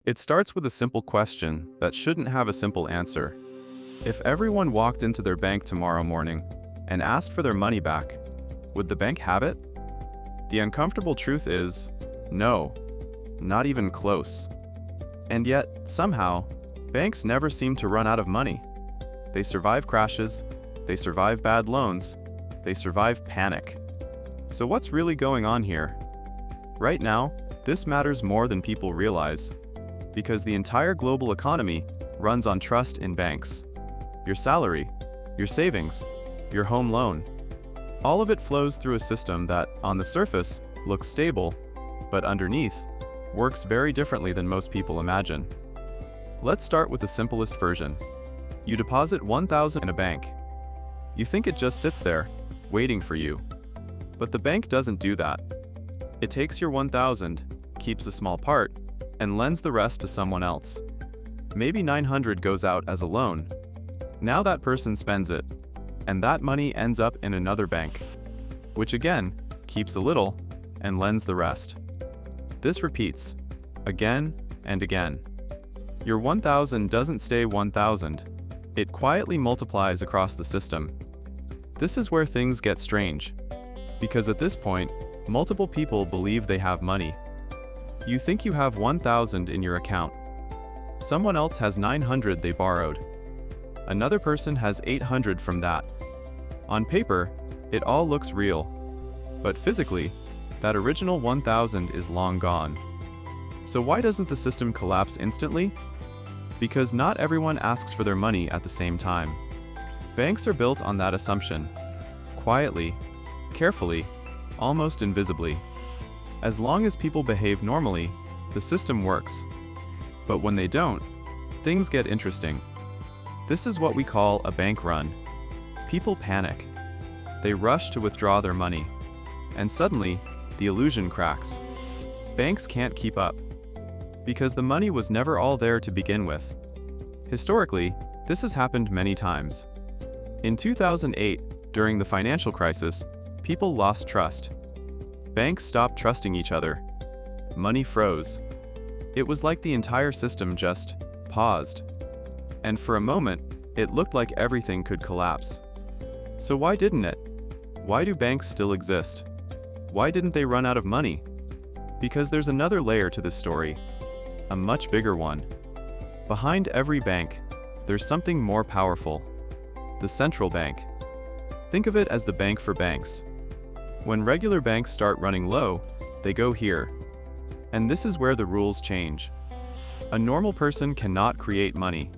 It starts with a simple question that shouldn't have a simple answer. If everyone walked into their bank tomorrow morning and asked for their money back, would the bank have it? The uncomfortable truth is, no, not even close. And yet, somehow, banks never seem to run out of money. They survive crashes, they survive bad loans, they survive panic. So what's really going on here? Right now, this matters more than people realize, because the entire global economy runs on trust in banks. Your salary, your savings, your home loan. All of it flows through a system that, on the surface, looks stable, but underneath, works very differently than most people imagine. Let's start with the simplest version. You deposit $1,000 in a bank. You think it just sits there, waiting for you. But the bank doesn't do that. It takes your $1,000, keeps a small part, and lends the rest to someone else. Maybe $900 goes out as a loan. Now that person spends it, and that money ends up in another bank, which again, keeps a little, and lends the rest. This repeats, again and again. Your $1,000 doesn't stay $1,000. It quietly multiplies across the system. This is where things get strange, because at this point, multiple people believe they have money. You think you have $1,000 in your account. Someone else has $900 they borrowed. Another person has $800 from that. On paper, it all looks real. But physically, that original $1,000 is long gone. So why doesn't the system collapse instantly? Because not everyone asks for their money at the same time. Banks are built on that assumption. Quietly, carefully, almost invisibly. As long as people behave normally, the system works. But when they don't, things get interesting. This is what we call a bank run. People panic. They rush to withdraw their money. And suddenly, the illusion cracks. Banks can't keep up. Because the money was never all there to begin with. Historically, this has happened many times. In 2008, during the financial crisis, people lost trust. Banks stopped trusting each other. Money froze. It was like the entire system just paused. And for a moment, it looked like everything could collapse. So why didn't it? Why do banks still exist? Why didn't they run out of money? Because there's another layer to this story. A much bigger one. Behind every bank, there's something more powerful. The central bank. Think of it as the bank for banks. When regular banks start running low, they go here. And this is where the rules change. A normal person cannot create money.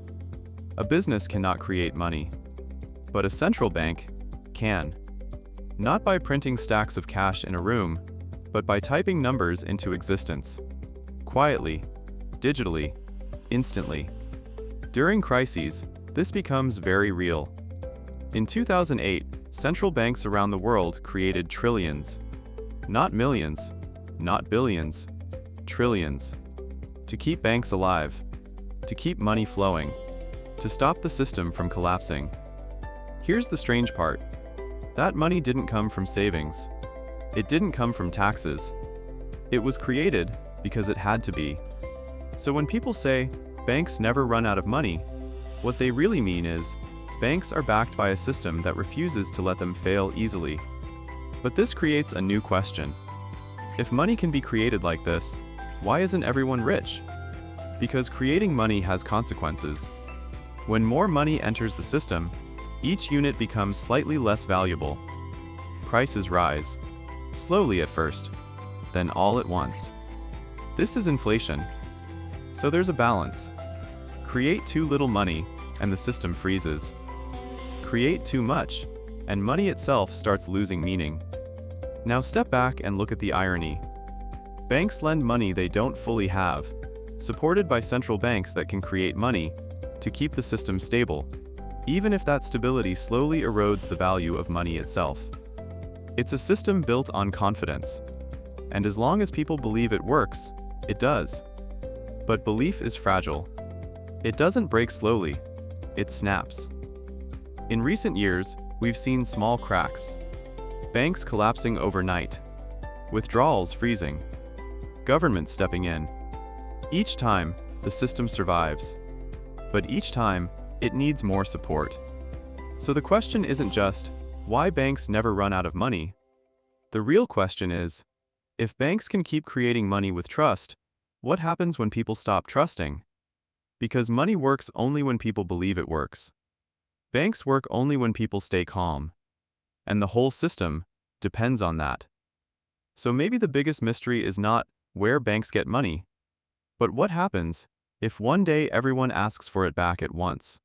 A business cannot create money. But a central bank can. Not by printing stacks of cash in a room, but by typing numbers into existence. Quietly, digitally, instantly. During crises, this becomes very real. In 2008, central banks around the world created trillions. Not millions, not billions, trillions. To keep banks alive, to keep money flowing, to stop the system from collapsing. Here's the strange part. That money didn't come from savings. It didn't come from taxes. It was created because it had to be. So when people say, banks never run out of money, what they really mean is, banks are backed by a system that refuses to let them fail easily. But this creates a new question. If money can be created like this, why isn't everyone rich? Because creating money has consequences. When more money enters the system, each unit becomes slightly less valuable. Prices rise. Slowly at first, then all at once. This is inflation. So there's a balance. Create too little money, and the system freezes. Create too much, and money itself starts losing meaning. Now step back and look at the irony. Banks lend money they don't fully have, supported by central banks that can create money to keep the system stable, even if that stability slowly erodes the value of money itself. It's a system built on confidence. And as long as people believe it works, it does. But belief is fragile. It doesn't break slowly, it snaps. In recent years, we've seen small cracks. Banks collapsing overnight. Withdrawals freezing. Government stepping in. Each time, the system survives. But each time, it needs more support. So the question isn't just, why banks never run out of money? The real question is, if banks can keep creating money with trust, what happens when people stop trusting? Because money works only when people believe it works. Banks work only when people stay calm. And the whole system depends on that. So maybe the biggest mystery is not where banks get money, but what happens if one day everyone asks for it back at once?